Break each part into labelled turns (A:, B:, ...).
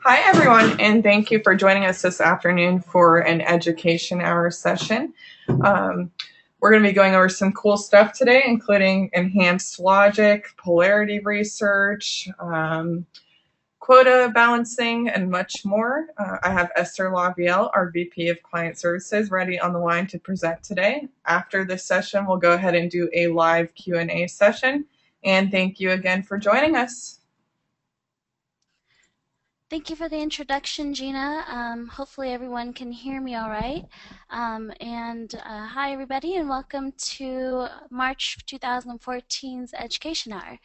A: Hi, everyone, and thank you for joining us this afternoon for an education hour session. We're going to be going over some cool stuff today, including enhanced logic, polarity research, quota balancing, and much more. I have Esther LaVielle, our VP of Client Services, ready on the line to present today. After this session, we'll go ahead and do a live Q&A session. And thank you again for joining us.
B: Thank you for the introduction, Gina. Hopefully everyone can hear me all right. Hi, everybody, and welcome to March 2014's Education Hour.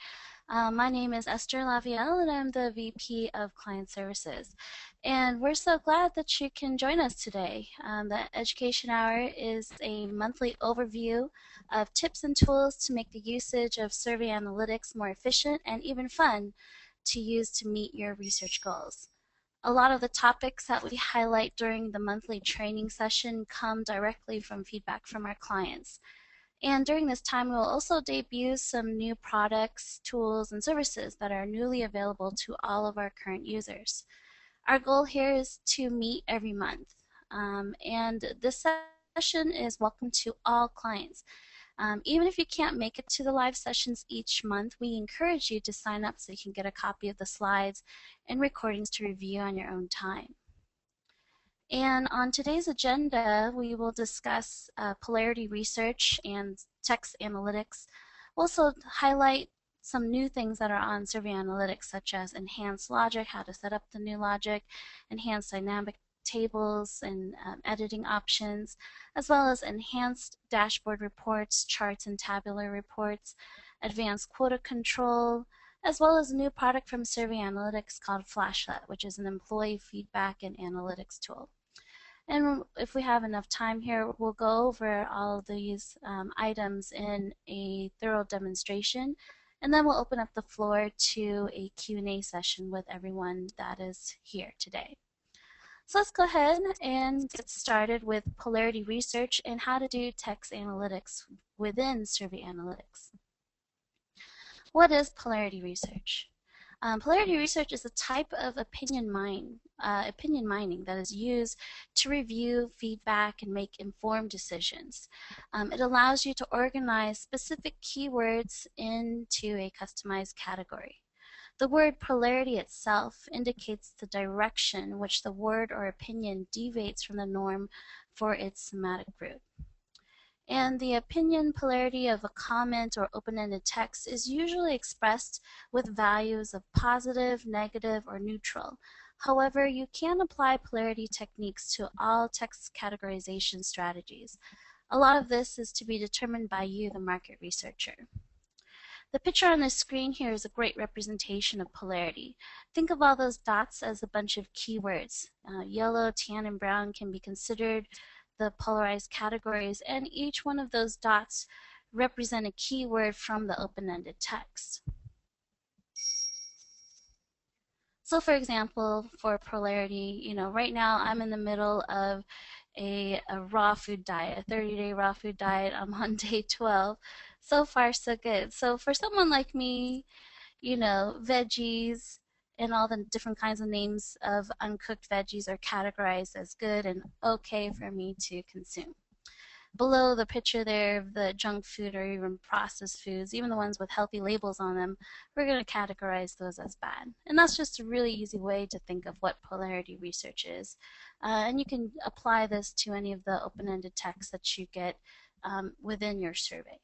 B: My name is Esther LaVielle, and I'm the VP of Client Services. And we're so glad that you can join us today. The Education Hour is a monthly overview of tips and tools to make the usage of survey analytics more efficient and even fun to use to meet your research goals. A lot of the topics that we highlight during the monthly training session come directly from feedback from our clients. And during this time, we'll also debut some new products, tools, and services that are newly available to all of our current users. Our goal here is to meet every month. And this session is welcome to all clients. Even if you can't make it to the live sessions each month, we encourage you to sign up so you can get a copy of the slides and recordings to review on your own time. And on today's agenda, we will discuss polarity research and text analytics. We'll also highlight some new things that are on survey analytics, such as enhanced logic, how to set up the new logic, enhanced dynamic tables and editing options, as well as enhanced dashboard reports, charts, and tabular reports, advanced quota control, as well as a new product from Survey Analytics called Flashlet, which is an employee feedback and analytics tool. And if we have enough time here, we'll go over all of these items in a thorough demonstration, and then we'll open up the floor to a Q&A session with everyone that is here today. So let's go ahead and get started with polarity research and how to do text analytics within survey analytics. What is polarity research? Polarity research is a type of opinion mining that is used to review feedback and make informed decisions. It allows you to organize specific keywords into a customized category. The word polarity itself indicates the direction in which the word or opinion deviates from the norm for its semantic root. And the opinion polarity of a comment or open-ended text is usually expressed with values of positive, negative, or neutral. However, you can apply polarity techniques to all text categorization strategies. A lot of this is to be determined by you, the market researcher. The picture on the screen here is a great representation of polarity. Think of all those dots as a bunch of keywords. Yellow, tan, and brown can be considered the polarized categories, and each one of those dots represent a keyword from the open-ended text. So for example, for polarity, right now I'm in the middle of a raw food diet, a 30-day raw food diet. I'm on day 12. So far, so good. So for someone like me, veggies and all the different kinds of names of uncooked veggies are categorized as good and okay for me to consume. Below the picture there of the junk food or even processed foods, even the ones with healthy labels on them, we're going to categorize those as bad. And that's just a really easy way to think of what polarity research is. And you can apply this to any of the open-ended text that you get within your survey.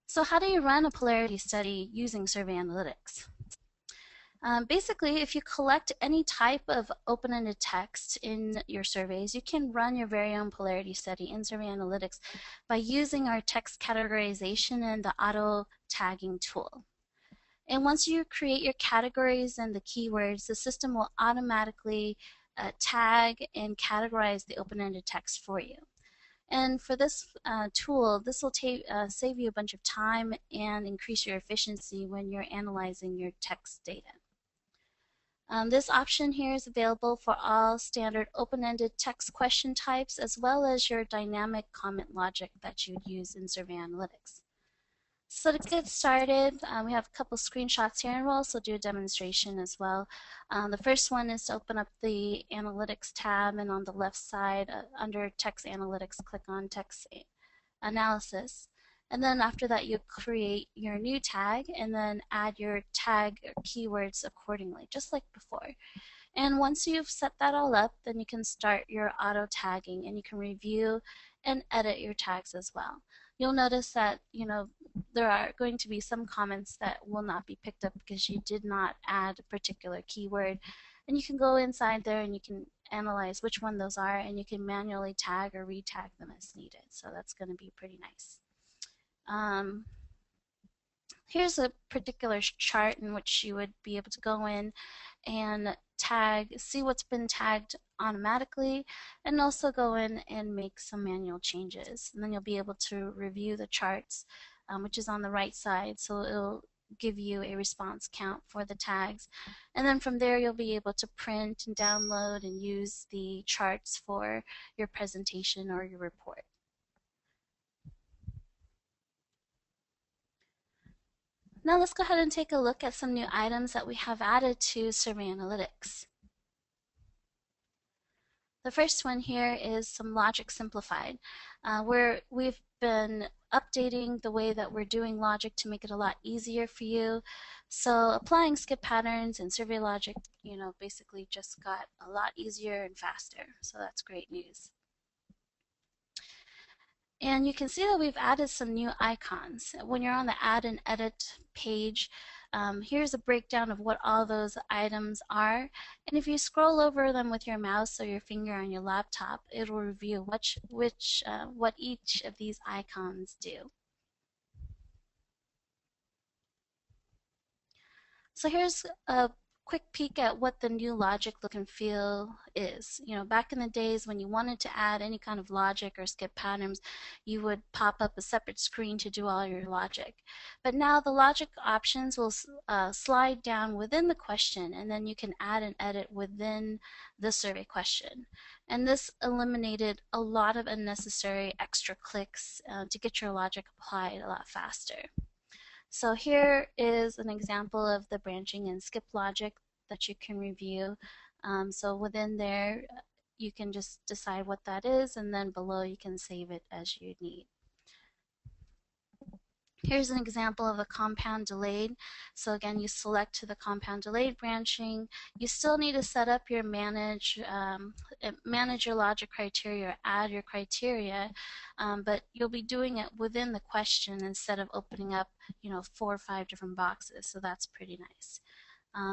B: So how do you run a polarity study using survey analytics? Basically, if you collect any type of open-ended text in your surveys, you can run your very own polarity study in Survey Analytics by using our text categorization and the auto-tagging tool. And once you create your categories and the keywords, the system will automatically tag and categorize the open-ended text for you. And for this tool, this will save you a bunch of time and increase your efficiency when you're analyzing your text data. This option here is available for all standard open-ended text question types, as well as your dynamic comment logic that you'd use in Survey Analytics. So to get started, we have a couple screenshots here, and we'll also do a demonstration as well. The first one is to open up the Analytics tab, and on the left side, under Text Analytics, click on Text Analysis. And then after that, you create your new tag, and then add your tag keywords accordingly, just like before. And once you've set that all up, then you can start your auto tagging, and you can review and edit your tags as well. You'll notice that, there are going to be some comments that will not be picked up because you did not add a particular keyword. And you can go inside there and you can analyze which one those are, and you can manually tag or retag them as needed. So that's going to be pretty nice. Here's a particular chart in which you would be able to go in and see what's been tagged automatically, and also go in and make some manual changes. And then you'll be able to review the charts, which is on the right side. So it'll give you a response count for the tags. And then from there, you'll be able to print and download and use the charts for your presentation or your report. Now let's go ahead and take a look at some new items that we have added to Survey Analytics. The first one here is some logic simplified, where we've been updating the way that we're doing logic to make it a lot easier for you. So applying skip patterns and survey logic, basically just got a lot easier and faster. So that's great news. And you can see that we've added some new icons. When you're on the Add and Edit page, here's a breakdown of what all those items are. And if you scroll over them with your mouse or your finger on your laptop, it will reveal what each of these icons do. So here's a quick peek at what the new logic look and feel is. Back in the days when you wanted to add any kind of logic or skip patterns, you would pop up a separate screen to do all your logic. But now the logic options will slide down within the question, and then you can add and edit within the survey question. And this eliminated a lot of unnecessary extra clicks to get your logic applied a lot faster. So here is an example of the branching and skip logic that you can review. So within there, you can just decide what that is, and then below you can save it as you need. Here's an example of a compound delayed. So again, you select the compound delayed branching. You still need to set up your manage your logic criteria or add your criteria, but you'll be doing it within the question instead of opening up 4 or 5 different boxes. So that's pretty nice.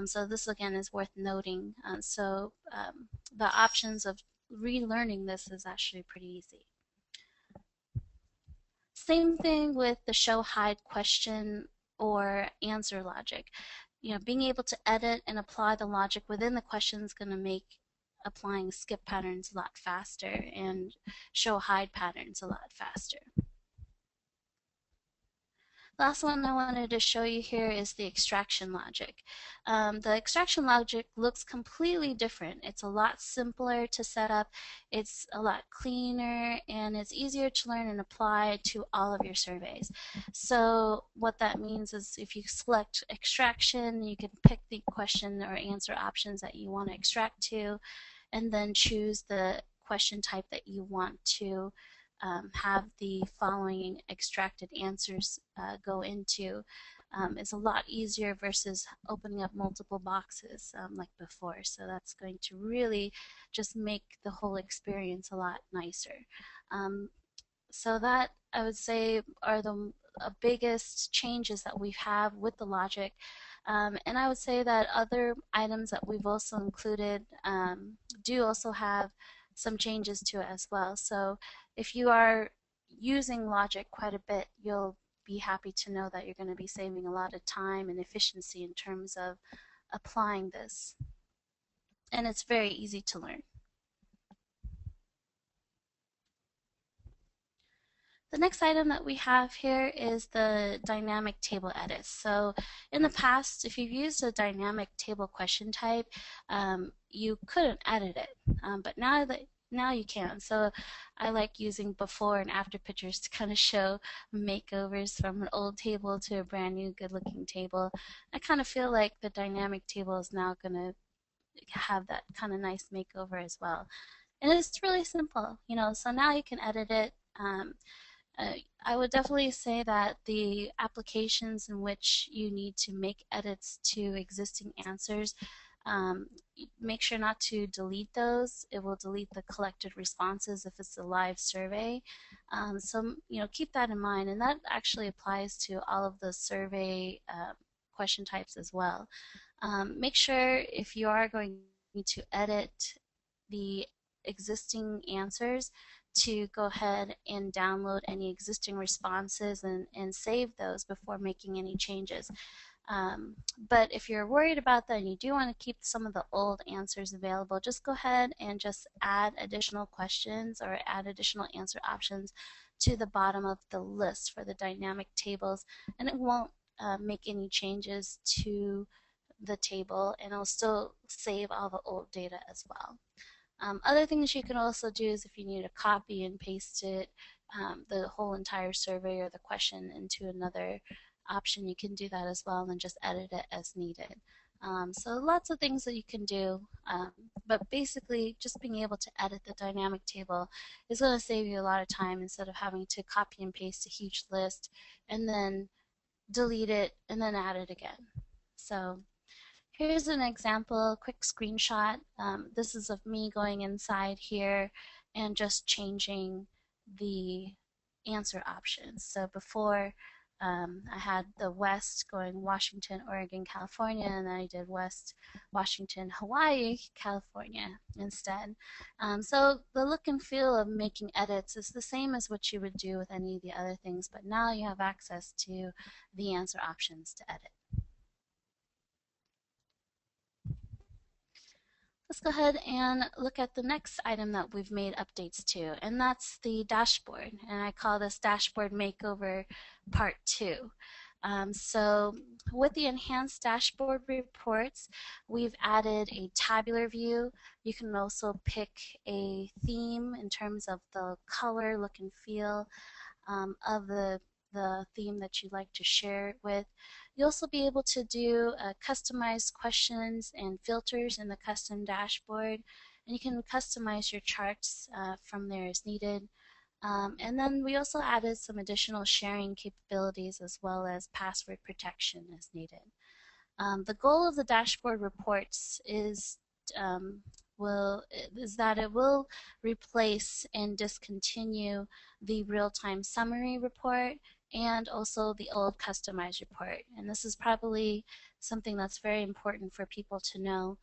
B: So this again is worth noting. The options of relearning this is actually pretty easy. Same thing with the show hide question or answer logic. Being able to edit and apply the logic within the question is going to make applying skip patterns a lot faster and show hide patterns a lot faster. Last one I wanted to show you here is the extraction logic. The extraction logic looks completely different. It's a lot simpler to set up, it's a lot cleaner, and it's easier to learn and apply to all of your surveys. So what that means is if you select extraction, you can pick the question or answer options that you want to extract to, and then choose the question type that you want to have the following extracted answers go into. It's a lot easier versus opening up multiple boxes like before. So that's going to really just make the whole experience a lot nicer. So that, I would say, are the biggest changes that we have with the logic. And I would say that other items that we've also included do also have some changes to it as well. So if you are using logic quite a bit, you'll be happy to know that you're going to be saving a lot of time and efficiency in terms of applying this. And it's very easy to learn. The next item that we have here is the dynamic table edits. So in the past, if you've used a dynamic table question type, you couldn't edit it. But now that now you can. So I like using before and after pictures to kind of show makeovers from an old table to a brand new good looking table. I kind of feel like the dynamic table is now going to have that kind of nice makeover as well. And it's really simple, you know, so now you can edit it. Uh, I would definitely say that the applications in which you need to make edits to existing answers, um, make sure not to delete those. It will delete the collected responses if it's a live survey. So, you know, keep that in mind. And that actually applies to all of the survey question types as well. Make sure if you are going to edit the existing answers to go ahead and download any existing responses and save those before making any changes. But if you're worried about that and you do want to keep some of the old answers available, just go ahead and just add additional questions or add additional answer options to the bottom of the list for the dynamic tables, and it won't make any changes to the table, and it'll still save all the old data as well. Other things you can also do is if you need to copy and paste it, the whole entire survey or the question into another option, you can do that as well and then just edit it as needed. So lots of things that you can do, but basically just being able to edit the dynamic table is going to save you a lot of time instead of having to copy and paste a huge list and then delete it and then add it again. So here's an example, quick screenshot. This is of me going inside here and just changing the answer options. So before I had the West going Washington, Oregon, California, and then I did West, Washington, Hawaii, California instead. So the look and feel of making edits is the same as what you would do with any of the other things, but now you have access to the answer options to edit. Let's go ahead and look at the next item that we've made updates to, and that's the dashboard. And I call this Dashboard Makeover Part 2. So with the enhanced dashboard reports, we've added a tabular view. You can also pick a theme in terms of the color, look, and feel of the theme that you'd like to share it with. You'll also be able to do customized questions and filters in the custom dashboard, and you can customize your charts from there as needed. And then we also added some additional sharing capabilities as well as password protection as needed. The goal of the dashboard reports is that it will replace and discontinue the real-time summary report and also the old customized report. And this is probably something that's very important for people to know,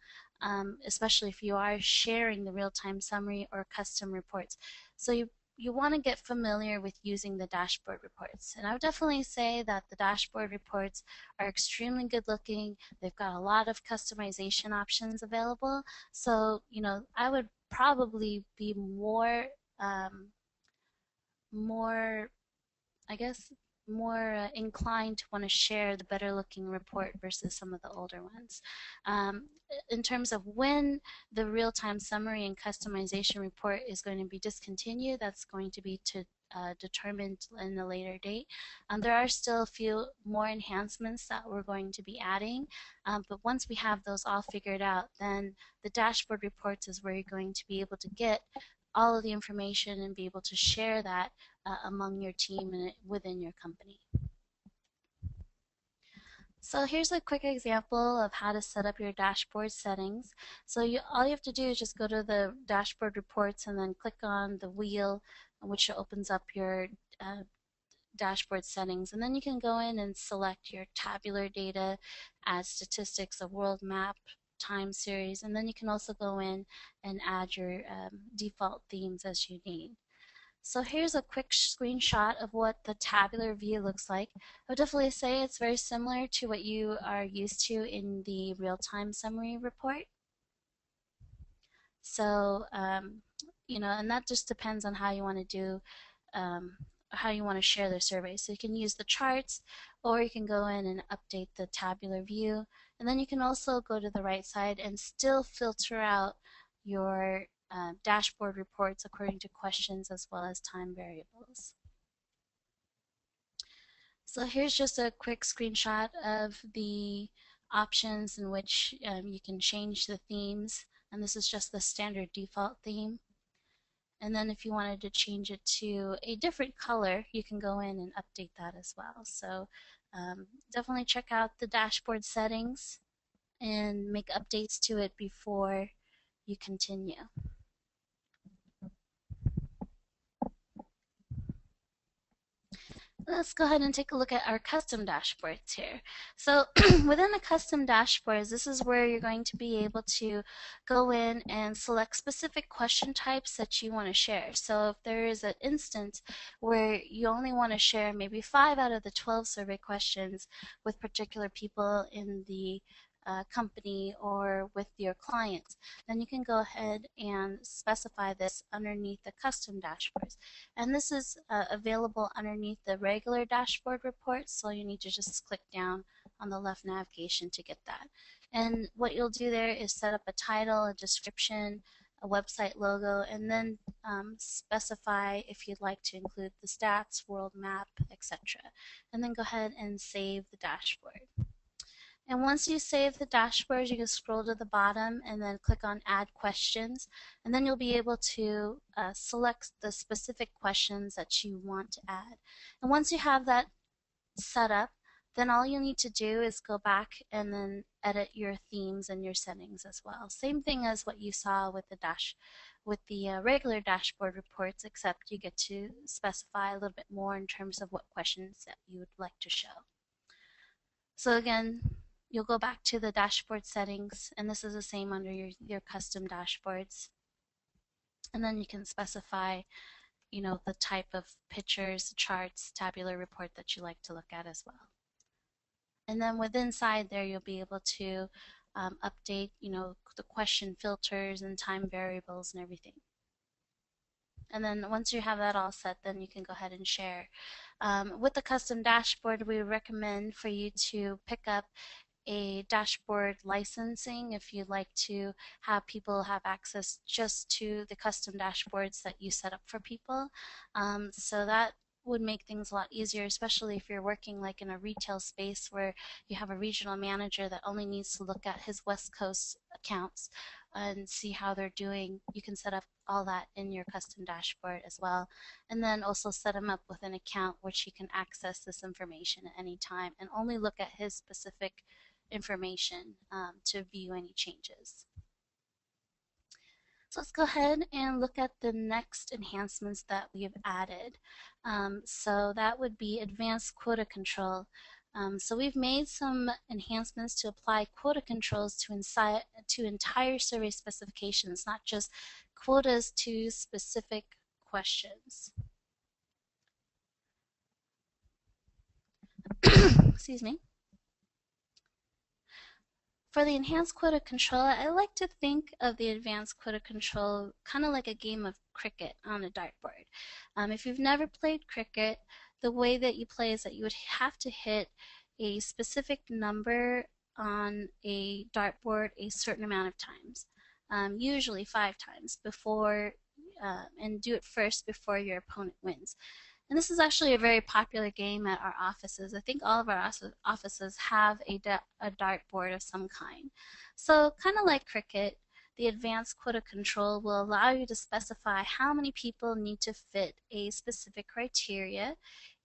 B: especially if you are sharing the real-time summary or custom reports. So you want to get familiar with using the dashboard reports. And I would definitely say that the dashboard reports are extremely good looking. They've got a lot of customization options available. So, you know, I would probably be more I guess, more inclined to want to share the better looking report versus some of the older ones. In terms of when the real-time summary and customization report is going to be discontinued, that's going to be determined in a later date. There are still a few more enhancements that we're going to be adding, but once we have those all figured out, then the dashboard reports is where you're going to be able to get all of the information and be able to share that among your team and within your company. So here's a quick example of how to set up your dashboard settings. So all you have to do is just go to the dashboard reports and then click on the wheel, which opens up your dashboard settings, and then you can go in and select your tabular data, add statistics, a world map, time series, and then you can also go in and add your default themes as you need. So here's a quick screenshot of what the tabular view looks like. I would definitely say it's very similar to what you are used to in the real-time summary report. So, you know, and that just depends on how you want to do, how you want to share the survey. So you can use the charts, or you can go in and update the tabular view. And then you can also go to the right side and still filter out your dashboard reports according to questions as well as time variables. So here's just a quick screenshot of the options in which you can change the themes, and this is just the standard default theme. And then if you wanted to change it to a different color, you can go in and update that as well. So definitely check out the dashboard settings and make updates to it before you continue. Let's go ahead and take a look at our custom dashboards here. So within the custom dashboards, this is where you're going to be able to go in and select specific question types that you want to share. So if there is an instance where you only want to share maybe 5 out of the 12 survey questions with particular people in the company or with your clients, then you can go ahead and specify this underneath the custom dashboards. And this is available underneath the regular dashboard report, so you need to just click down on the left navigation to get that. And what you'll do there is set up a title, a description, a website logo, and then specify if you'd like to include the stats, world map, etc. And then go ahead and save the dashboard. And once you save the dashboard, you can scroll to the bottom and then click on Add Questions. And then you'll be able to select the specific questions that you want to add. And once you have that set up, then all you need to do is go back and then edit your themes and your settings as well. Same thing as what you saw with the regular dashboard reports, except you get to specify a little bit more in terms of what questions that you would like to show. So again, you'll go back to the dashboard settings, and this is the same under your custom dashboards. And then you can specify, the type of pictures, charts, tabular report that you like to look at as well. And then inside there, you'll be able to update, the question filters and time variables and everything. And then once you have that all set, then you can go ahead and share. With the custom dashboard, we recommend for you to pick up a dashboard licensing if you'd like to have people have access just to the custom dashboards that you set up for people. So that would make things a lot easier, especially if you're working like in a retail space where you have a regional manager that only needs to look at his West Coast accounts and see how they're doing. You can set up all that in your custom dashboard as well, and then also set him up with an account which he can access this information at any time and only look at his specific information to view any changes. So let's go ahead and look at the next enhancements that we've added. So that would be advanced quota control. So we've made some enhancements to apply quota controls to entire survey specifications, not just quotas to specific questions. Excuse me. For the enhanced quota control, I like to think of the advanced quota control kind of like a game of cricket on a dartboard. If you've never played cricket, the way that you play is that you would have to hit a specific number on a dartboard a certain amount of times, usually 5 times before, and do it first before your opponent wins. And this is actually a very popular game at our offices. I think all of our offices have a dartboard of some kind. So kind of like cricket, the advanced quota control will allow you to specify how many people need to fit a specific criteria,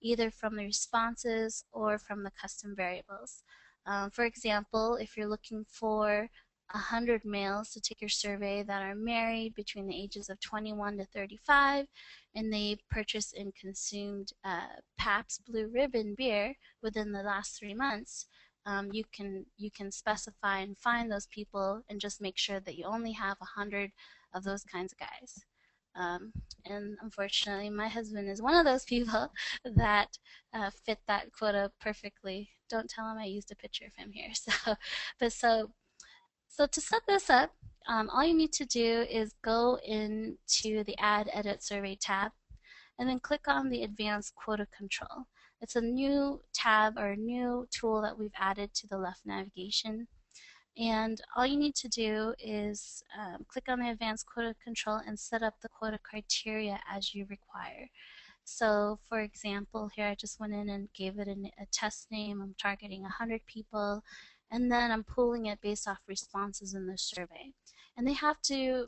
B: either from the responses or from the custom variables. For example, if you're looking for 100 males to take your survey that are married between the ages of 21 to 35, and they purchased and consumed Pabst Blue Ribbon beer within the last 3 months, you can specify and find those people and just make sure that you only have 100 of those kinds of guys. And unfortunately, my husband is one of those people that fit that quota perfectly. Don't tell him I used a picture of him here. So to set this up, all you need to do is go into the Add Edit Survey tab and then click on the Advanced Quota Control. It's a new tab or a new tool that we've added to the left navigation. And all you need to do is click on the Advanced Quota Control and set up the quota criteria as you require. So for example, here I just went in and gave it a test name. I'm targeting 100 people, and then I'm pulling it based off responses in the survey. And they have to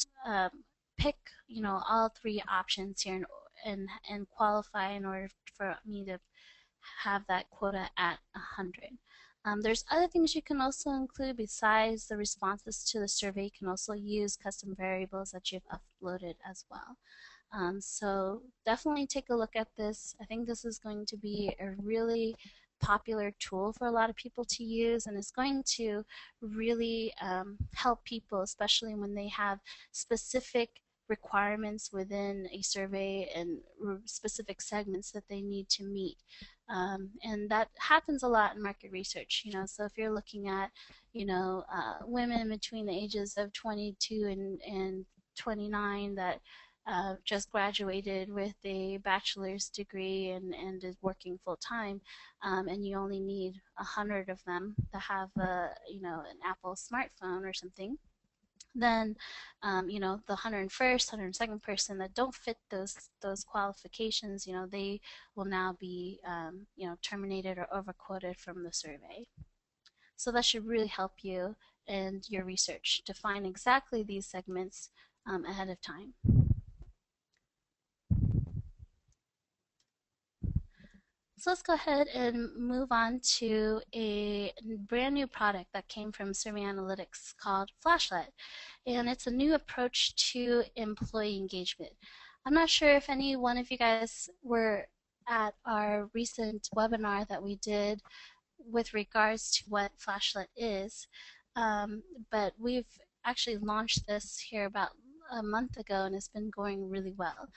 B: pick, all three options here and qualify in order for me to have that quota at 100. There's other things you can also include besides the responses to the survey. You can also use custom variables that you've uploaded as well. So definitely take a look at this. I think this is going to be a really popular tool for a lot of people to use, and it's going to really help people, especially when they have specific requirements within a survey and specific segments that they need to meet. And that happens a lot in market research, so if you're looking at, women between the ages of 22 and 29 that just graduated with a bachelor's degree and is working full time, and you only need 100 of them to have an Apple smartphone or something, then the 101st, 102nd person that don't fit those qualifications, they will now be terminated or overquoted from the survey. So that should really help you and your research to find exactly these segments ahead of time. So let's go ahead and move on to a brand new product that came from Survey Analytics called Flashlight. And it's a new approach to employee engagement. I'm not sure if any one of you guys were at our recent webinar that we did with regards to what Flashlight is, but we've actually launched this here about a month ago, and it's been going really well.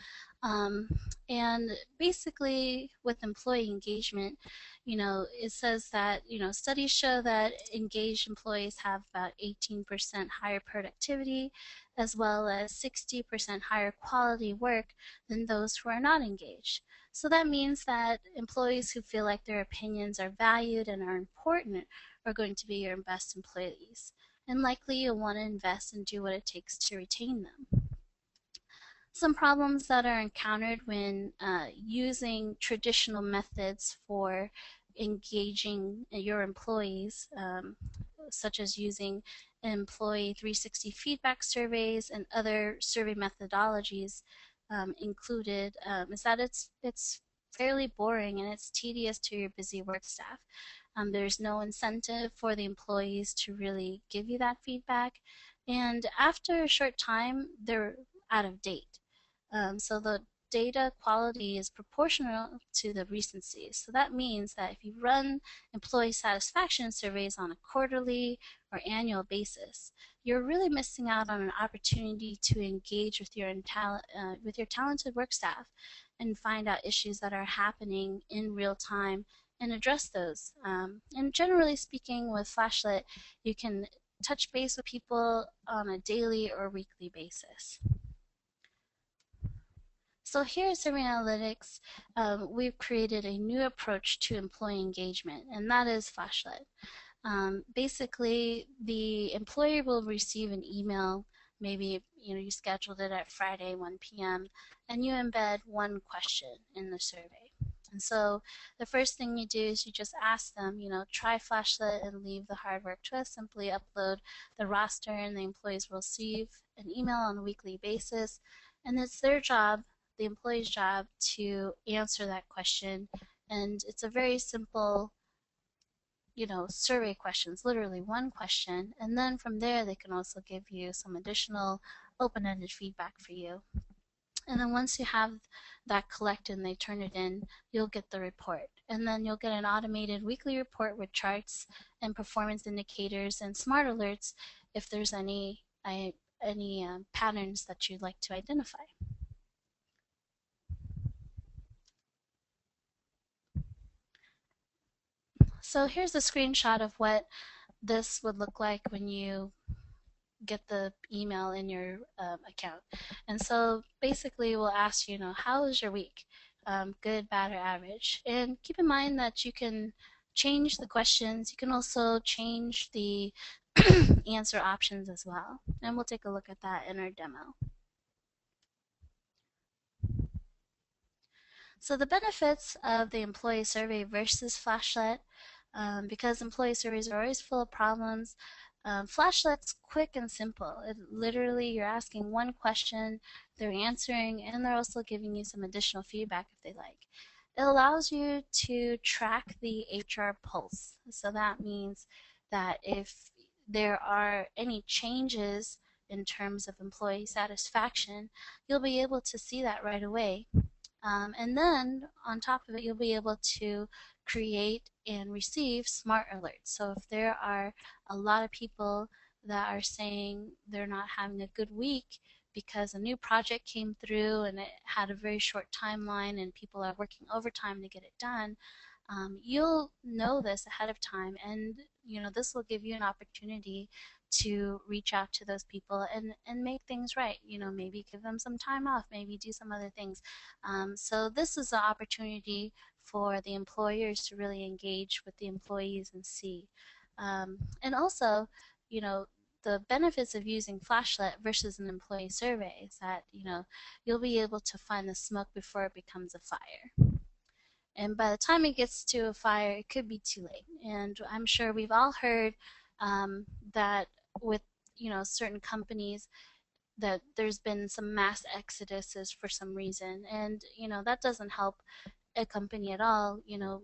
B: And basically with employee engagement, it says that, studies show that engaged employees have about 18% higher productivity, as well as 60% higher quality work than those who are not engaged. So that means that employees who feel like their opinions are valued and are important are going to be your best employees. And likely you'll want to invest and do what it takes to retain them. Some problems that are encountered when using traditional methods for engaging your employees, such as using employee 360 feedback surveys and other survey methodologies included, is that it's fairly boring and it's tedious to your busy work staff. There's no incentive for the employees to really give you that feedback, and after a short time they're out of date. So the data quality is proportional to the recency. So that means that if you run employee satisfaction surveys on a quarterly or annual basis, you're really missing out on an opportunity to engage with your talented work staff and find out issues that are happening in real time and address those. And generally speaking, with Flashlight, you can touch base with people on a daily or weekly basis. So here at Survey Analytics, we've created a new approach to employee engagement, and that is Flashlight. Basically, the employer will receive an email, maybe you scheduled it at Friday 1 p.m., and you embed one question in the survey. And so the first thing you do is you just ask them, try Flashlight and leave the hard work to us. Simply upload the roster and the employees will receive an email on a weekly basis. And it's their job, the employee's job, to answer that question. And it's a very simple, survey questions, literally one question. And then from there, they can also give you some additional open-ended feedback for you. And then once you have that collected and they turn it in, you'll get the report. And then you'll get an automated weekly report with charts and performance indicators and smart alerts if there's any patterns that you'd like to identify. So here's a screenshot of what this would look like when you get the email in your account. And so basically we'll ask you, how was your week? Good, bad, or average? And keep in mind that you can change the questions. You can also change the answer options as well. And we'll take a look at that in our demo. So the benefits of the employee survey versus Flashlet, because employee surveys are always full of problems, Flashlet's quick and simple. Literally, you're asking one question, they're answering, and they're also giving you some additional feedback if they like. It allows you to track the HR pulse. So that means that if there are any changes in terms of employee satisfaction, you'll be able to see that right away. And then on top of it, you'll be able to create and receive smart alerts. So if there are a lot of people that are saying they're not having a good week because a new project came through and it had a very short timeline and people are working overtime to get it done, you'll know this ahead of time, and this will give you an opportunity to reach out to those people and make things right. Maybe give them some time off, maybe do some other things. So this is an opportunity for the employers to really engage with the employees and see. And also, the benefits of using Flashlet versus an employee survey is that, you'll be able to find the smoke before it becomes a fire. And by the time it gets to a fire, it could be too late. And I'm sure we've all heard that with certain companies that there's been some mass exoduses for some reason, and that doesn't help a company at all,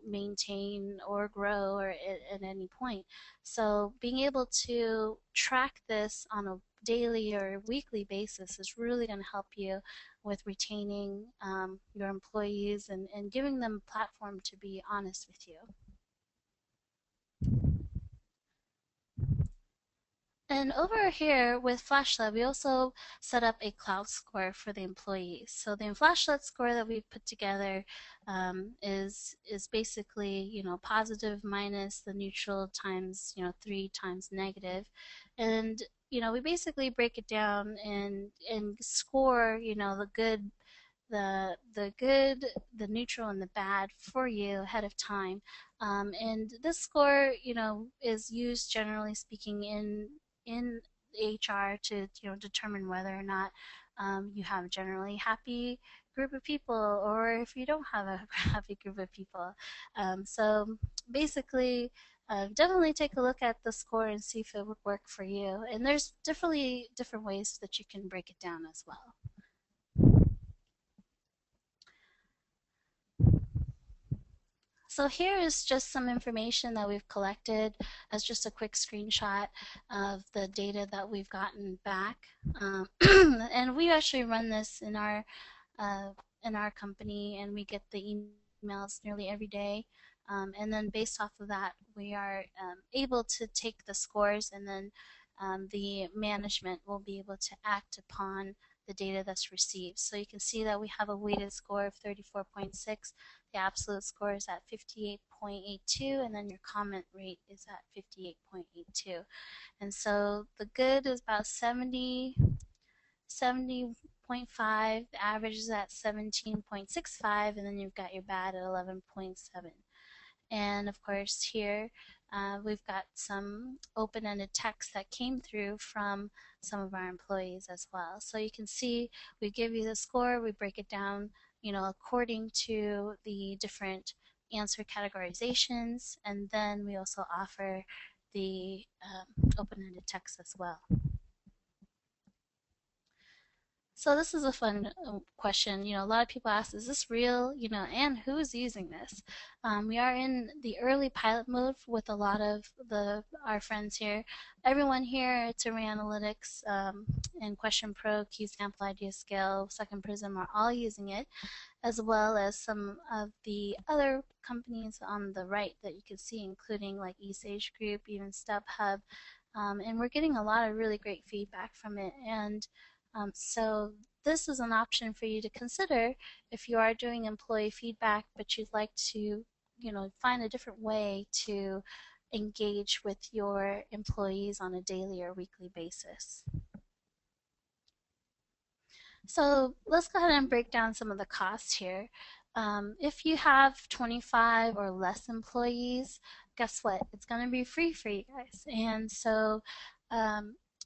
B: maintain or grow or at any point. So being able to track this on a daily or weekly basis is really going to help you with retaining your employees and giving them a platform to be honest with you. And over here with Flashlet, we also set up a cloud score for the employees. So the Flashlet score that we put together is basically positive minus the neutral times 3 times negative, and we basically break it down and score the good, the good, the neutral, and the bad for you ahead of time. And this score, is used generally speaking in HR to determine whether or not you have a generally happy group of people, or if you don't have a happy group of people. So basically, definitely take a look at the score and see if it would work for you. And there's definitely different ways that you can break it down as well. So here is just some information that we've collected as just a quick screenshot of the data that we've gotten back. And we actually run this in our company, and we get the emails nearly every day. And then based off of that, we are able to take the scores, and then the management will be able to act upon the data that's received. So you can see that we have a weighted score of 34.6. The absolute score is at 58.82, and then your comment rate is at 58.82. And so the good is about 70.5, the average is at 17.65, and then you've got your bad at 11.7. And of course here we've got some open-ended text that came through from some of our employees as well. So you can see we give you the score, we break it down according to the different answer categorizations, and then we also offer the open-ended text as well. So this is a fun question. A lot of people ask, is this real? And who's using this? We are in the early pilot mode with a lot of our friends here. Everyone here at Array Analytics and Question Pro, Key Sample Idea Scale, Second Prism are all using it, as well as some of the other companies on the right that you can see, including like eSage Group, even StubHub, and we're getting a lot of really great feedback from it. And so this is an option for you to consider if you are doing employee feedback, but you'd like to, find a different way to engage with your employees on a daily or weekly basis. So let's go ahead and break down some of the costs here. If you have 25 or less employees, guess what? It's going to be free for you guys. And so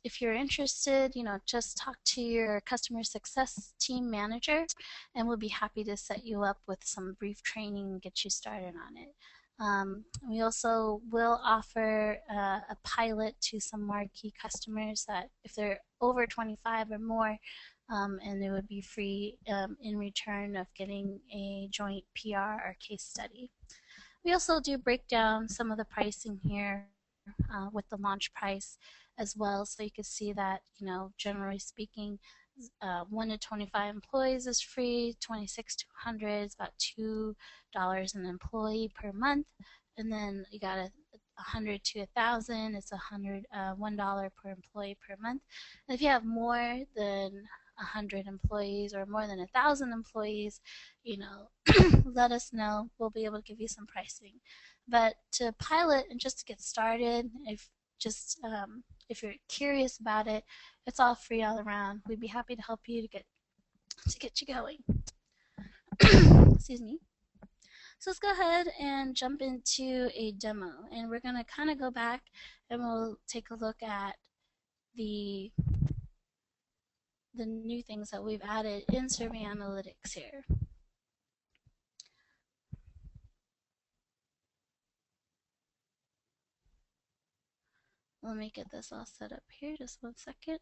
B: if you're interested, just talk to your customer success team manager, and we'll be happy to set you up with some brief training and get you started on it. We also will offer a pilot to some marquee customers that if they're over 25 or more, and it would be free in return of getting a joint PR or case study. We also do break down some of the pricing here with the launch price as well, so you can see that, generally speaking, 1 to 25 employees is free, 26 to 100 is about $2 an employee per month, and then you got 100 to 1,000, it's $1 per employee per month. And if you have more than 100 employees or more than 1,000 employees, let us know. We'll be able to give you some pricing. But to pilot and just to get started, if you're curious about it, it's all free all around. We'd be happy to help you to get you going. Excuse me. So let's go ahead and jump into a demo, and we're going to kind of go back and we'll take a look at the new things that we've added in Survey Analytics here. Let me get this all set up here, just 1 second.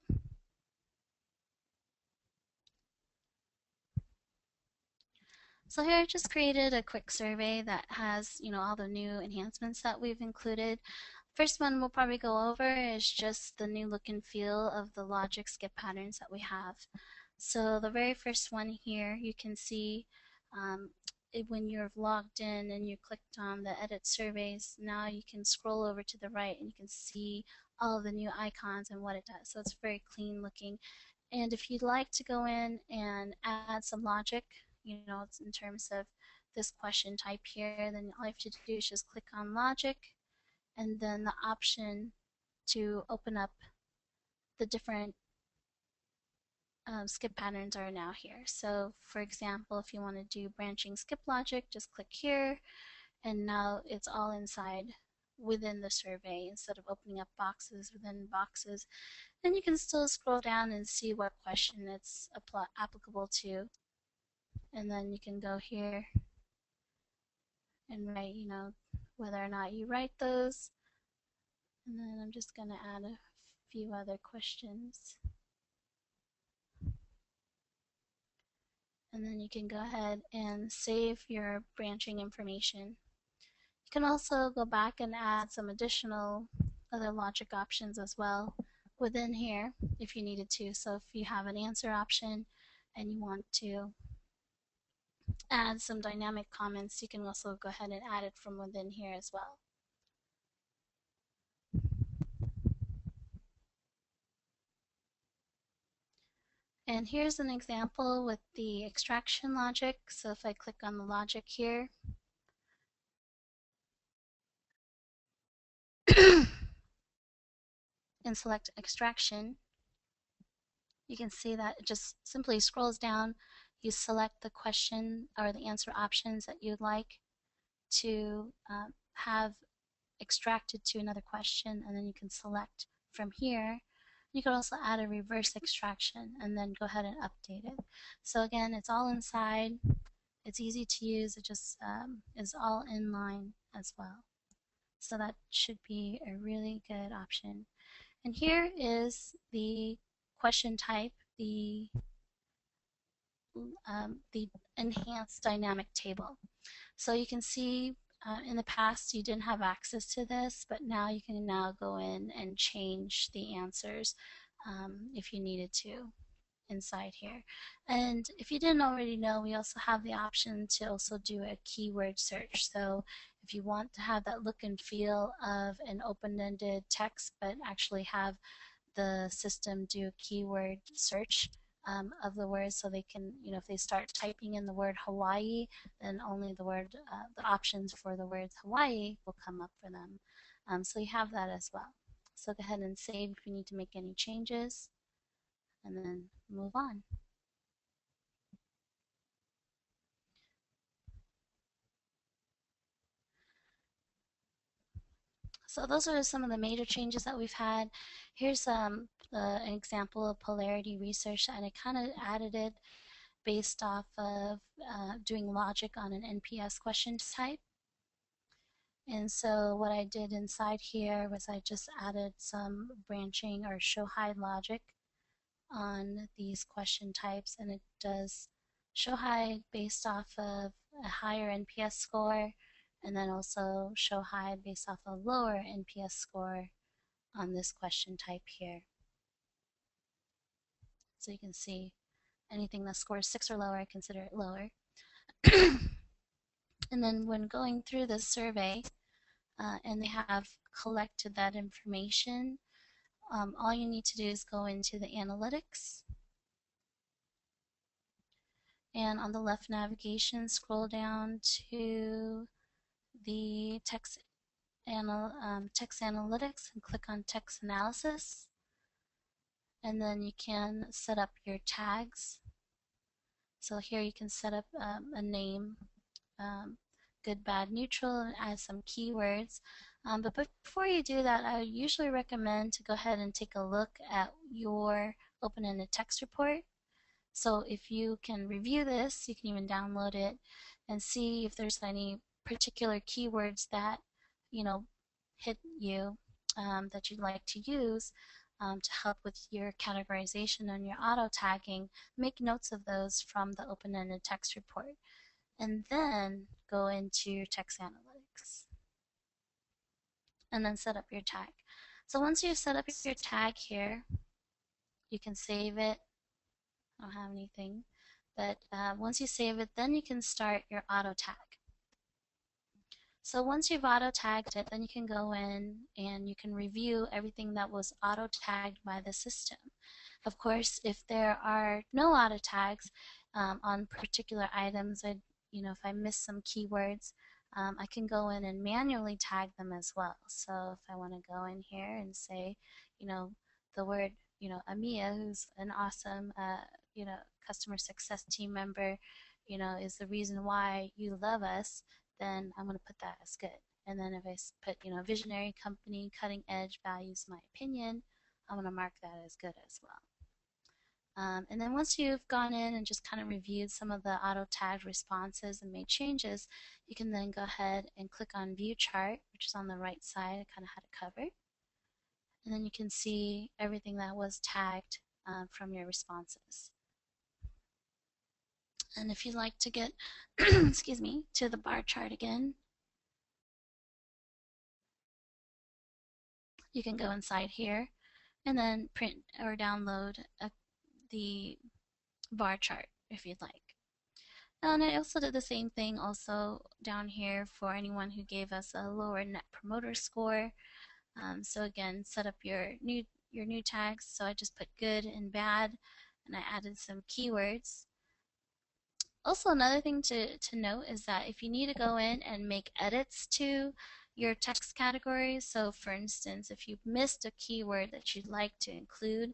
B: So here I just created a quick survey that has, all the new enhancements that we've included. First one we'll probably go over is just the new look and feel of the logic skip patterns that we have. So the very first one here, you can see when you're logged in and you clicked on the edit surveys, now you can scroll over to the right and you can see all of the new icons and what it does. So it's very clean looking. And if you'd like to go in and add some logic, it's in terms of this question type here, then all you have to do is just click on logic, and then the option to open up the different skip patterns are now here. So for example, if you want to do branching skip logic, just click here, and now it's all inside within the survey instead of opening up boxes within boxes. And you can still scroll down and see what question it's applicable to. And then you can go here and write, whether or not you write those. And then I'm just going to add a few other questions. And then you can go ahead and save your branching information. You can also go back and add some additional other logic options as well within here if you needed to. So if you have an answer option and you want to add some dynamic comments, you can also go ahead and add it from within here as well. And here's an example with the extraction logic. So if I click on the logic here, and select extraction, you can see that it just simply scrolls down. You select the question or the answer options that you'd like to have extracted to another question, and then you can select from here. You can also add a reverse extraction and then go ahead and update it. So again, it's all inside. It's easy to use. It just is all in line as well. So that should be a really good option. And here is the question type, the enhanced dynamic table. So you can see in the past you didn't have access to this, but now you can go in and change the answers if you needed to inside here. And if you didn't already know, we also have the option to also do a keyword search. So if you want to have that look and feel of an open-ended text, but actually have the system do a keyword search of the words, so they can, if they start typing in the word Hawaii, then only the options for the word Hawaii will come up for them. So you have that as well. So go ahead and save if you need to make any changes, and then move on. So those are some of the major changes that we've had. Here's an example of Polarity Research, and I kind of added it based off of doing logic on an NPS question type. And so what I did inside here was I just added some branching or show hide logic on these question types, and it does show hide based off of a higher NPS score, and then also show hide based off a lower NPS score on this question type here. So you can see anything that scores 6 or lower, I consider it lower. And then when going through this survey, and they have collected that information, all you need to do is go into the analytics, and on the left navigation, scroll down to the text analytics and click on text analysis, and then you can set up your tags. So here you can set up a name, good, bad, neutral, and add some keywords. But before you do that, I usually recommend to go ahead and take a look at your open-ended text report. So if you can review this, you can even download it and see if there's any particular keywords that hit you that you'd like to use to help with your categorization and your auto tagging. Make notes of those from the open-ended text report, and then go into your text analytics and then set up your tag. So once you set up your tag here, you can save it. I don't have anything, but once you save it, then you can start your auto tag. So once you've auto tagged it, then you can go in and you can review everything that was auto tagged by the system. Of course, if there are no auto tags on particular items, if I miss some keywords, I can go in and manually tag them as well. So if I want to go in here and say, the word, Amia, who's an awesome, customer success team member, is the reason why you love us, then I'm going to put that as good. And then if I put, visionary company, cutting edge, values my opinion, I'm going to mark that as good as well. And then once you've gone in and just kind of reviewed some of the auto-tagged responses and made changes, you can then go ahead and click on View Chart, which is on the right side. I kind of had it covered. And then you can see everything that was tagged from your responses. And if you'd like to get, excuse me, to the bar chart again, you can go inside here and then print or download the bar chart if you'd like. And I also did the same thing also down here for anyone who gave us a lower net promoter score. So again, set up your new tags. So I just put good and bad, and I added some keywords. Also, another thing to note is that if you need to go in and make edits to your text categories, so for instance, if you've missed a keyword that you'd like to include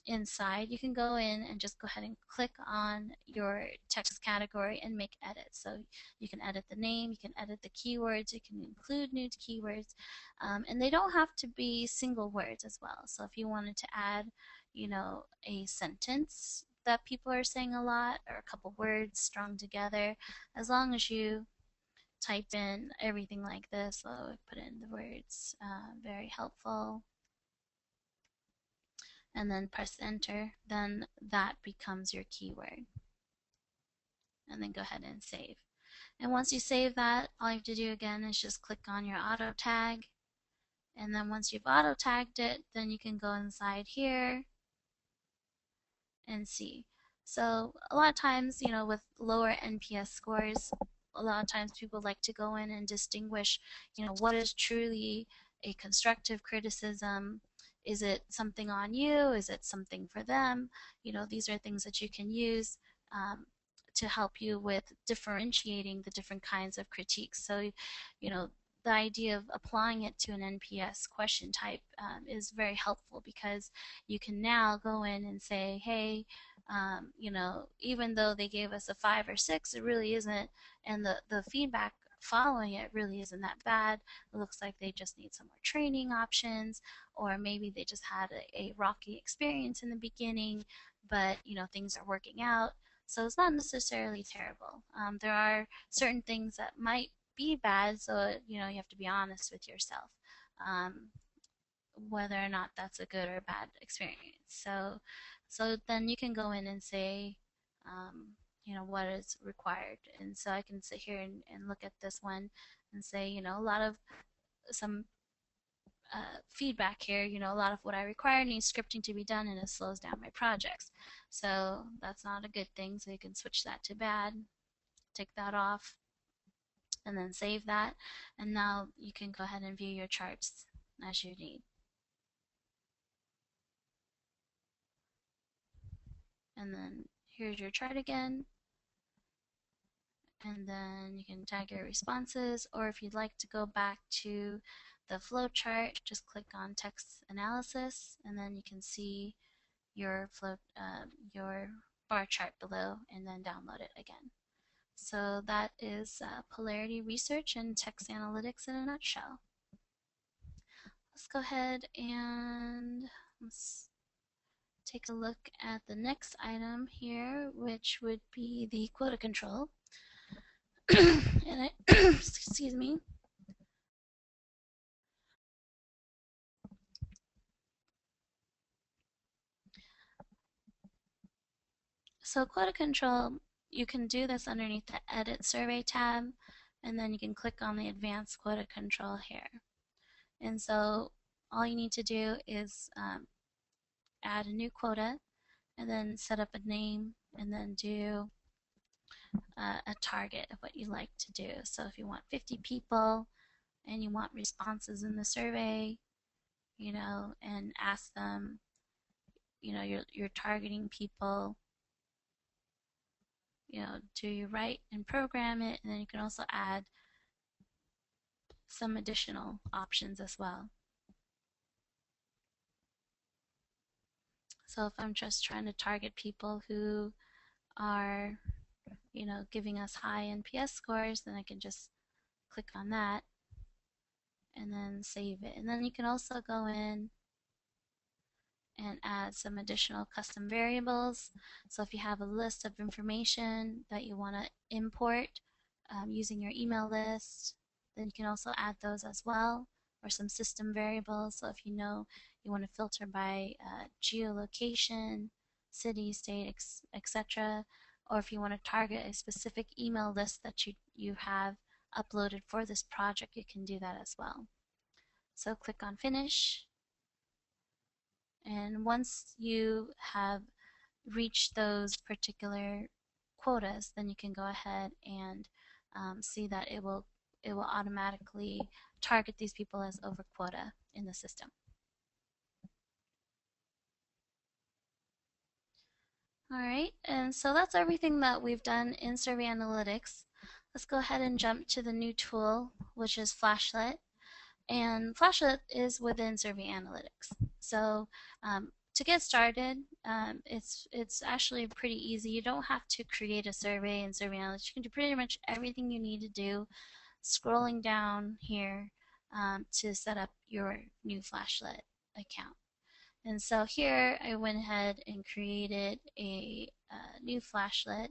B: inside, you can go in and just go ahead and click on your text category and make edits. So you can edit the name, you can edit the keywords, you can include new keywords, and they don't have to be single words as well. So if you wanted to add, a sentence that people are saying a lot, or a couple words strung together, as long as you type in everything like this. So I put in the words very helpful, and then press enter, then that becomes your keyword. And then go ahead and save. And once you save that, all you have to do again is just click on your auto tag. And then once you've auto tagged it, then you can go inside here and see. So a lot of times, with lower NPS scores, a lot of times people like to go in and distinguish, what is truly a constructive criticism. Is it something on you? Is it something for them? These are things that you can use to help you with differentiating the different kinds of critiques. So, the idea of applying it to an NPS question type is very helpful, because you can now go in and say, hey, even though they gave us a 5 or 6, it really isn't, and the feedback following it really isn't that bad. It looks like they just need some more training options, or maybe they just had a rocky experience in the beginning, but things are working out. So it's not necessarily terrible. There are certain things that might be bad, so you have to be honest with yourself, whether or not that's a good or bad experience. So then you can go in and say, what is required. And so I can sit here and look at this one and say, a lot of some feedback here, a lot of what I require needs scripting to be done, and it slows down my projects. So that's not a good thing. So you can switch that to bad, take that off, and then save that. And now you can go ahead and view your charts as you need. And then here's your chart again. And then you can tag your responses, or if you'd like to go back to the flow chart, just click on text analysis, and then you can see your your bar chart below, and then download it again. So that is Polarity Research and text analytics in a nutshell. Let's go ahead and let's take a look at the next item here, which would be the quota control. And excuse me. So quota control, you can do this underneath the Edit Survey tab, and then you can click on the Advanced Quota Control here. And so all you need to do is add a new quota, and then set up a name, and then do a target of what you like to do. So if you want 50 people, and you want responses in the survey, and ask them, you're targeting people, do you write and program it, and then you can also add some additional options as well. So if I'm just trying to target people who are, giving us high NPS scores, then I can just click on that and then save it. And then you can also go in and add some additional custom variables. So if you have a list of information that you want to import using your email list, then you can also add those as well, or some system variables. So if you want to filter by geolocation, city, state, etc., or if you want to target a specific email list that you have uploaded for this project, you can do that as well. So click on Finish. And once you have reached those particular quotas, then you can go ahead and see that it will automatically target these people as over quota in the system. All right, and so that's everything that we've done in Survey Analytics. Let's go ahead and jump to the new tool, which is Flashlet. And Flashlet is within Survey Analytics. So to get started, it's actually pretty easy. You don't have to create a survey in Survey Analytics. You can do pretty much everything you need to do, scrolling down here to set up your new Flashlet account. And so here I went ahead and created a new Flashlet,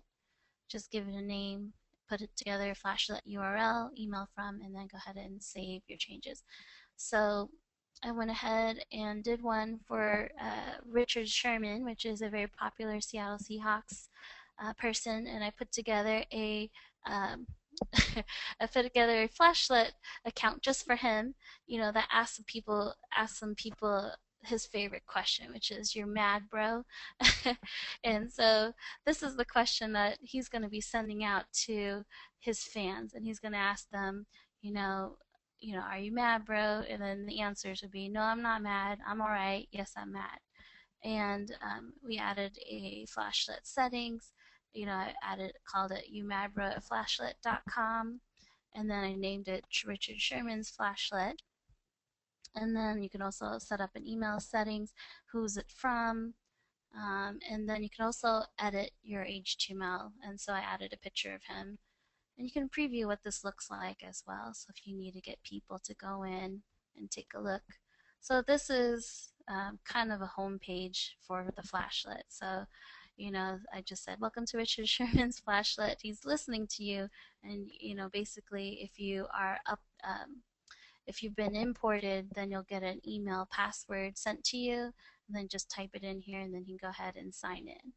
B: just give it a name, put it together, Flashlet URL, email from, and then go ahead and save your changes. So I went ahead and did one for Richard Sherman, which is a very popular Seattle Seahawks person, and I put together a I put together a Flashlet account just for him, that asks some people his favorite question, which is, "You're mad, bro?" And so this is the question that he's going to be sending out to his fans, and he's going to ask them, are you mad, bro? And then the answers would be, no, I'm not mad. I'm all right. Yes, I'm mad. And we added a Flashlet settings. I called it youmad.bro at flashlet.com, and then I named it Richard Sherman's Flashlet. And then you can also set up an email settings, who's it from, and then you can also edit your HTML. And so I added a picture of him, And you can preview what this looks like as well. So if you need to get people to go in and take a look. So this is kind of a home page for the flashlet. So, you know, I just said, welcome to Richard Sherman's flashlet. He's listening to you. And, you know, basically if you are up, if you've been imported, then you'll get an email password sent to you. And then just type it in here and then you can go ahead and sign in.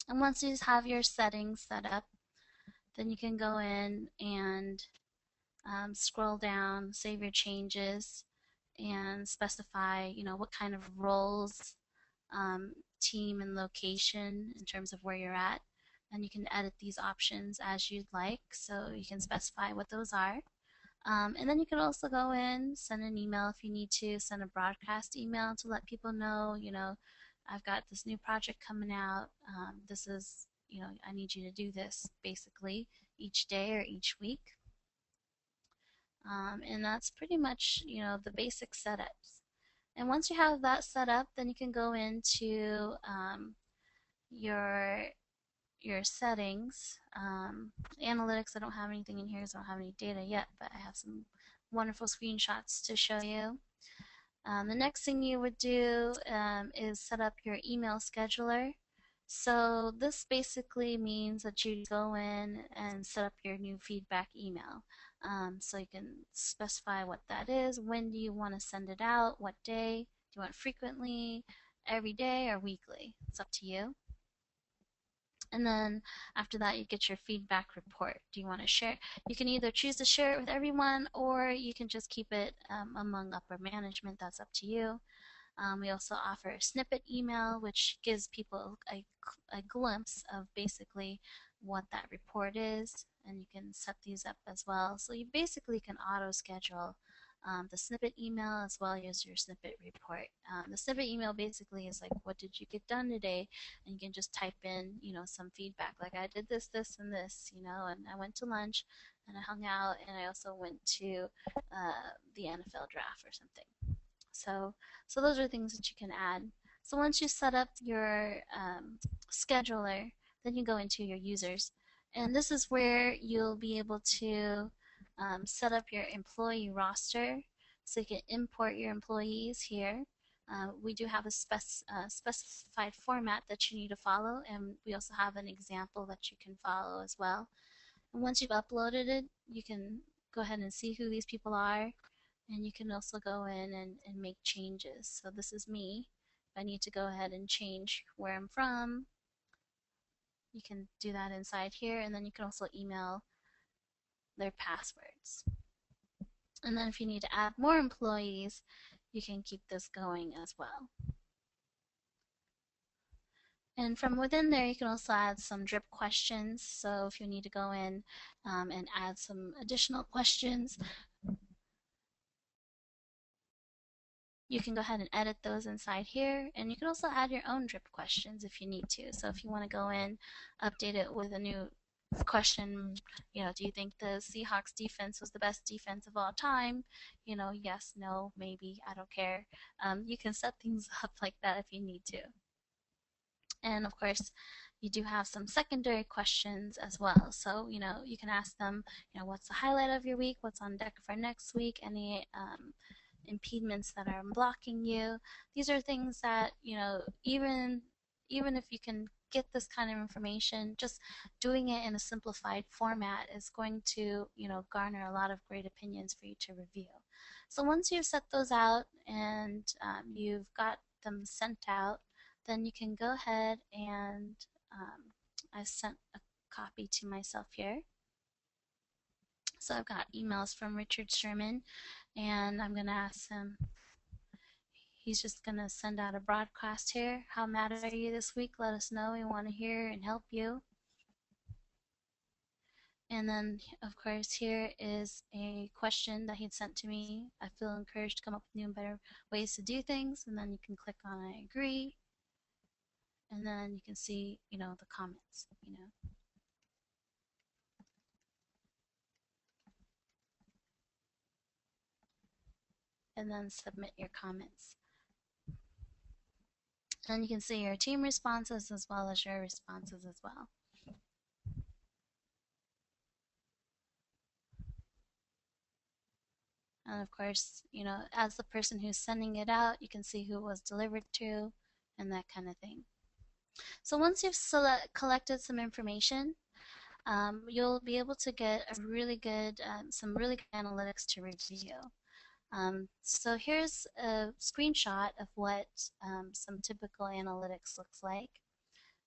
B: And once you have your settings set up, then you can go in and scroll down, save your changes, and specify, you know, what kind of roles, team, and location in terms of where you're at. And you can edit these options as you'd like, so you can specify what those are. And then you can also go in, send an email if you need to, send a broadcast email to let people know, you know, I've got this new project coming out. This is, you know, I need you to do this basically each day or each week. And that's pretty much, you know, the basic setups. And once you have that set up, then you can go into your settings. Analytics, I don't have anything in here, so I don't have any data yet, but I have some wonderful screenshots to show you. The next thing you would do is set up your email scheduler. So this basically means that you go in and set up your new feedback email. So you can specify what that is, when do you want to send it out, what day, do you want frequently, every day, or weekly? It's up to you. And then after that, you get your feedback report. Do you want to share? You can either choose to share it with everyone, or you can just keep it among upper management. That's up to you. We also offer a snippet email, which gives people a glimpse of basically what that report is, and you can set these up as well. So you basically can auto schedule the snippet email as well as your snippet report. The snippet email basically is like, what did you get done today? And you can just type in, you know, some feedback, like I did this, this, and this, you know, and I went to lunch, and I hung out, and I also went to the NFL draft or something. So those are things that you can add. So once you set up your scheduler, then you go into your users. And this is where you'll be able to set up your employee roster. So you can import your employees here. We do have a specified format that you need to follow, and we also have an example that you can follow as well. And once you've uploaded it, you can go ahead and see who these people are. And you can also go in and make changes. So this is me. If I need to go ahead and change where I'm from, you can do that inside here. And then you can also email their passwords. And then if you need to add more employees, you can keep this going as well. And from within there, you can also add some drip questions. So if you need to go in and add some additional questions, you can go ahead and edit those inside here, and you can also add your own drip questions if you need to. So if you want to go in, update it with a new question, you know, do you think the Seahawks defense was the best defense of all time? You know, yes, no, maybe, I don't care. You can set things up like that if you need to. And of course, you do have some secondary questions as well. So, you know, you can ask them, you know, what's the highlight of your week? What's on deck for next week? Any impediments that are blocking you. These are things that, you know, even if you can get this kind of information, just doing it in a simplified format is going to, you know, garner a lot of great opinions for you to review. So once you've set those out and you've got them sent out, then you can go ahead and I sent a copy to myself here. So I've got emails from Richard Sherman, and I'm going to ask him, he's just going to send out a broadcast here. How mad are you this week? Let us know. We want to hear and help you. And then, of course, here is a question that he'd sent to me. I feel encouraged to come up with new and better ways to do things. And then you can click on I agree. And then you can see, you know, the comments, you know. And then submit your comments. And you can see your team responses as well as your responses as well. And of course, you know, as the person who's sending it out, you can see who it was delivered to and that kind of thing. So once you've collected some information, you'll be able to get a really good, some really good analytics to review. So here's a screenshot of what some typical analytics looks like.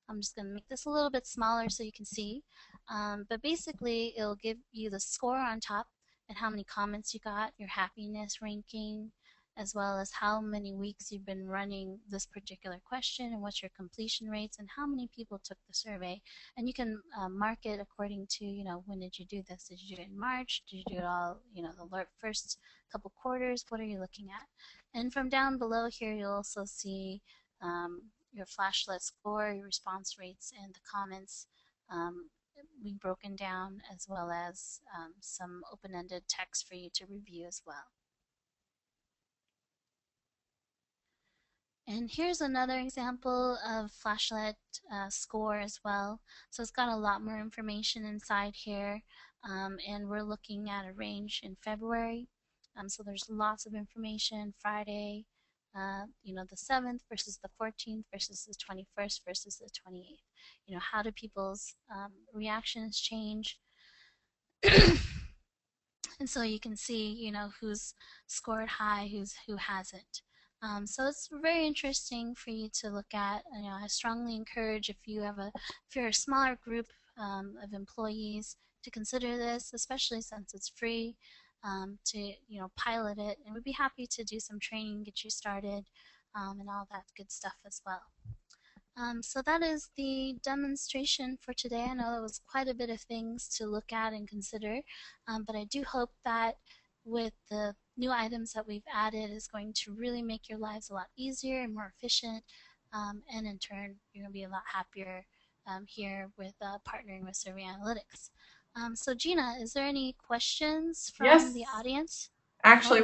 B: I'm just going to make this a little bit smaller so you can see. But basically, it'll give you the score on top and how many comments you got, your happiness ranking, as well as how many weeks you've been running this particular question and what's your completion rates and how many people took the survey. And you can mark it according to, you know, when did you do this? Did you do it in March? Did you do it all, you know, the first couple quarters? What are you looking at? And from down below here, you'll also see your flashlight score, your response rates, and the comments we've broken down, as well as some open-ended text for you to review as well. And here's another example of flashlight score as well. So it's got a lot more information inside here, and we're looking at a range in February. So there's lots of information. Friday, you know, the 7th versus the 14th versus the 21st versus the 28th. You know, how do people's reactions change? And so you can see, you know, who's scored high, who hasn't. So it's very interesting for you to look at. You know, I strongly encourage if you're a smaller group of employees to consider this, especially since it's free, to, you know, pilot it, and we'd be happy to do some training, get you started, and all that good stuff as well. So that is the demonstration for today. I know it was quite a bit of things to look at and consider, but I do hope that with the new items that we've added is going to really make your lives a lot easier and more efficient, and in turn, you're going to be a lot happier here with partnering with Survey Analytics. So Gina, is there any questions from the audience?
A: Actually,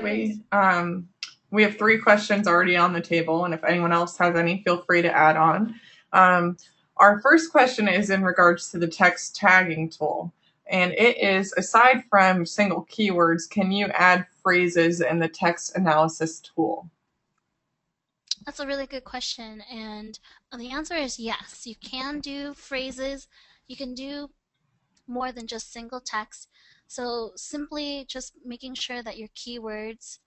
A: we have 3 questions already on the table, and if anyone else has any, feel free to add on. Our first question is in regards to the text tagging tool, and it is, aside from single keywords, can you add phrases in the text analysis tool?
B: That's a really good question, and the answer is yes. You can do phrases. You can do more than just single text. So simply just making sure that your keywords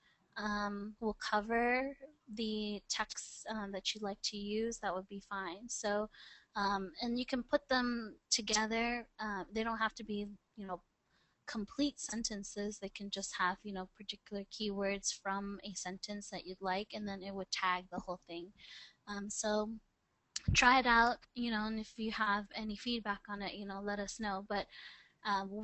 B: will cover the text that you'd like to use, that would be fine. So, and you can put them together. They don't have to be, you know, complete sentences. They can just have, you know, particular keywords from a sentence that you'd like, and then it would tag the whole thing. So try it out, you know, and if you have any feedback on it, you know, let us know. But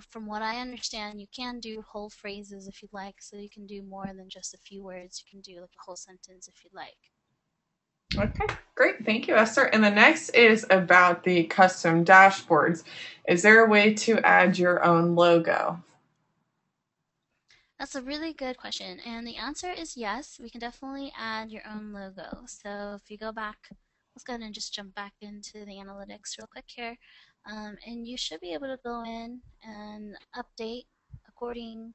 B: from what I understand, you can do whole phrases if you'd like, so you can do more than just a few words. You can do like a whole sentence if you'd like.
A: Okay, great. Thank you, Esther. And the next is about the custom dashboards. Is there a way to add your own logo?
B: That's a really good question, and the answer is yes. We can definitely add your own logo. So if you go back, let's go ahead and just jump back into the analytics real quick here. And you should be able to go in and update according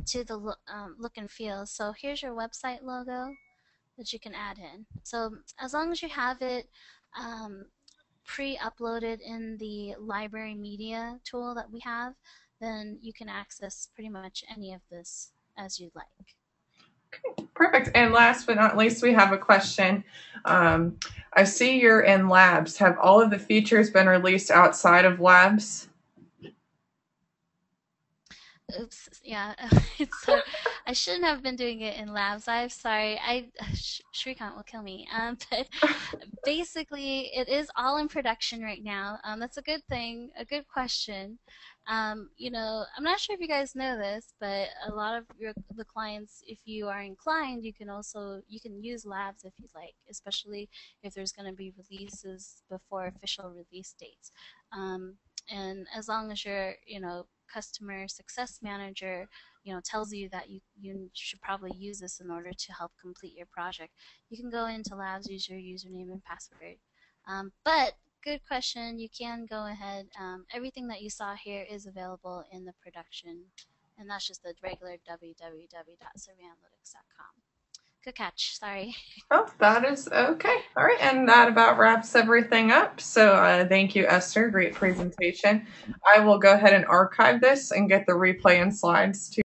B: to the look and feel. So here's your website logo that you can add in. So as long as you have it pre-uploaded in the library media tool that we have, then you can access pretty much any of this as you'd like.
A: Okay, perfect. And last but not least, we have a question. I see you're in labs. Have all of the features been released outside of labs?
B: Oops, yeah. So I shouldn't have been doing it in labs. I'm sorry. Shrikant will kill me. But basically, it is all in production right now. That's a good thing, a good question. You know, I'm not sure if you guys know this, but a lot of the clients, if you are inclined, you can use labs if you'd like, especially if there's going to be releases before official release dates. And as long as you're, you know, customer success manager, you know, tells you that you should probably use this in order to help complete your project, you can go into labs, use your username and password. But good question, you can go ahead. Everything that you saw here is available in the production and that's just the regular www.surveyanalytics.com. Good catch. Sorry.
A: Oh, that is okay. All right, and that about wraps everything up. So thank you, Esther. Great presentation. I will go ahead and archive this and get the replay and slides to